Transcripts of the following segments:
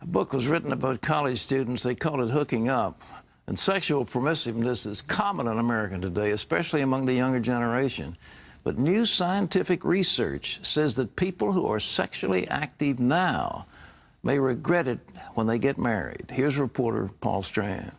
A book was written about college students. They call it Hooking Up. And sexual permissiveness is common in America today, especially among the younger generation. But new scientific research says that people who are sexually active now may regret it when they get married. Here's reporter Paul Strand.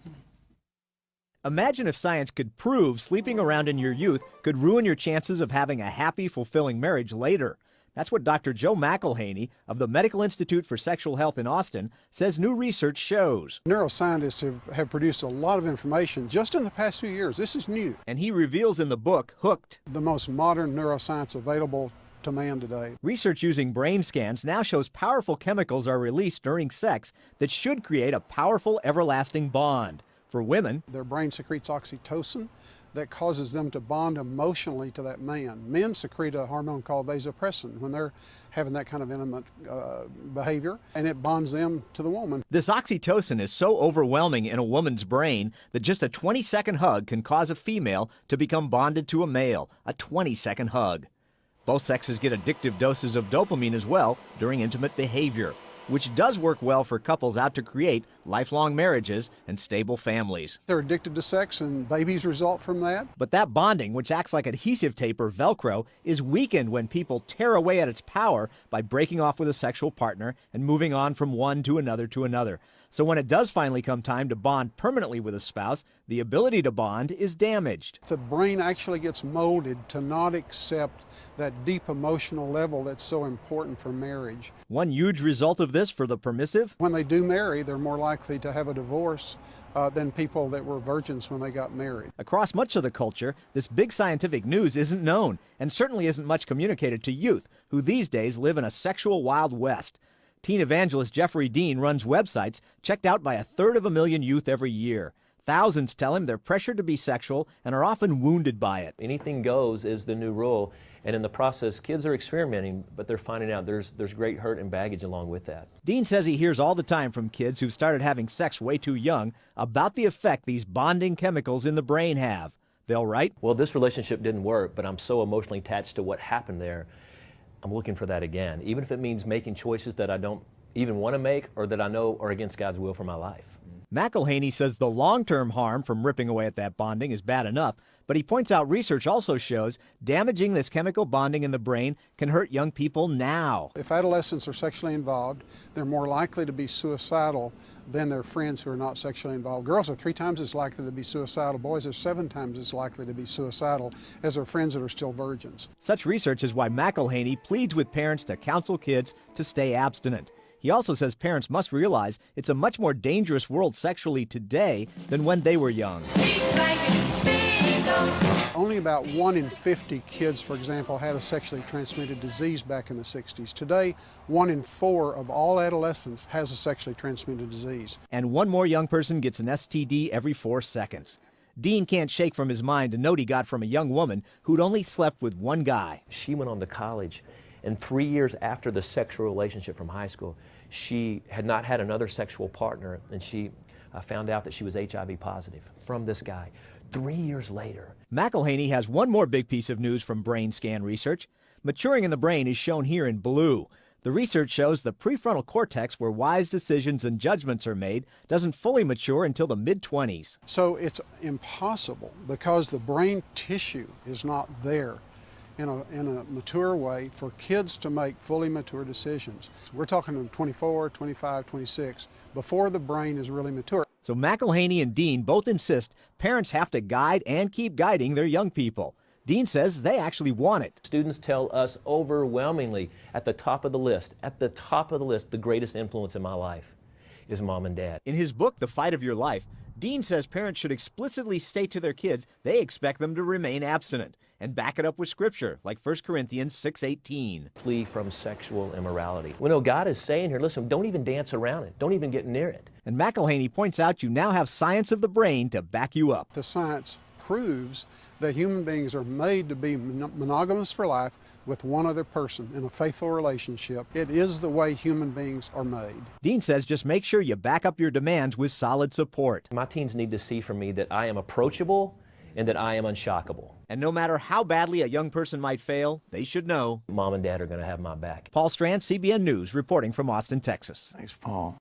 Imagine if science could prove sleeping around in your youth could ruin your chances of having a happy, fulfilling marriage later. That's what Dr. Joe McElhaney of the Medical Institute for Sexual Health in Austin says new research shows. Neuroscientists have produced a lot of information just in the past few years. This is new. And he reveals in the book, Hooked, the most modern neuroscience available to man today. Research using brain scans now shows powerful chemicals are released during sex that should create a powerful, everlasting bond. For women, their brain secretes oxytocin that causes them to bond emotionally to that man. Men secrete a hormone called vasopressin when they're having that kind of intimate behavior, and it bonds them to the woman. This oxytocin is so overwhelming in a woman's brain that just a 20-second hug can cause a female to become bonded to a male. A 20-second hug. Both sexes get addictive doses of dopamine as well during intimate behavior, which does work well for couples out to create lifelong marriages and stable families. They're addicted to sex and babies result from that. But that bonding, which acts like adhesive tape or Velcro, is weakened when people tear away at its power by breaking off with a sexual partner and moving on from one to another to another. So when it does finally come time to bond permanently with a spouse, the ability to bond is damaged. The brain actually gets molded to not accept that deep emotional level that's so important for marriage. One huge result of this for the permissive? When they do marry, they're more likely to have a divorce than people that were virgins when they got married. Across much of the culture, this big scientific news isn't known and certainly isn't much communicated to youth, who these days live in a sexual Wild West. Teen evangelist Jeffrey Dean runs websites checked out by 250,000 youth every year. Thousands tell him they're pressured to be sexual and are often wounded by it. Anything goes is the new rule, and in the process, kids are experimenting, but they're finding out there's great hurt and baggage along with that. Dean says he hears all the time from kids who've started having sex way too young about the effect these bonding chemicals in the brain have. They'll write, "Well, this relationship didn't work, but I'm so emotionally attached to what happened there. I'm looking for that again, even if it means making choices that I don't even want to make or that I know are against God's will for my life." McElhaney says the long-term harm from ripping away at that bonding is bad enough, but he points out research also shows damaging this chemical bonding in the brain can hurt young people now. If adolescents are sexually involved, they're more likely to be suicidal than their friends who are not sexually involved. Girls are 3 times as likely to be suicidal. Boys are 7 times as likely to be suicidal as their friends that are still virgins. Such research is why McElhaney pleads with parents to counsel kids to stay abstinent. He also says parents must realize it's a much more dangerous world sexually today than when they were young. Only about 1 in 50 kids, for example, had a sexually transmitted disease back in the 60s. Today, 1 in 4 of all adolescents has a sexually transmitted disease. And 1 more young person gets an STD every 4 seconds. Dean can't shake from his mind a note he got from a young woman who'd only slept with 1 guy. She went on to college, and 3 years after the sexual relationship from high school, she had not had another sexual partner, and she found out that she was HIV positive from this guy 3 years later. McElhaney has 1 more big piece of news from brain scan research. Maturing in the brain is shown here in blue. The research shows the prefrontal cortex, where wise decisions and judgments are made, doesn't fully mature until the mid-20s. So it's impossible because the brain tissue is not there in a mature way for kids to make fully mature decisions. We're talking 24, 25, 26, before the brain is really mature. So McElhaney and Dean both insist parents have to guide and keep guiding their young people. Dean says they actually want it. Students tell us overwhelmingly at the top of the list, the greatest influence in my life is mom and dad. In his book, The Fight of Your Life, Dean says parents should explicitly state to their kids they expect them to remain abstinent and back it up with scripture, like 1 Corinthians 6:18. Flee from sexual immorality. Well, no, God is saying here, listen, don't even dance around it. Don't even get near it. And McElhaney points out you now have science of the brain to back you up. The science proves that human beings are made to be monogamous for life with one other person in a faithful relationship. It is the way human beings are made. Dean says just make sure you back up your demands with solid support. My teens need to see from me that I am approachable and that I am unshockable. And no matter how badly a young person might fail, they should know Mom and Dad are going to have my back. Paul Strand, CBN News, reporting from Austin, Texas. Thanks, Paul.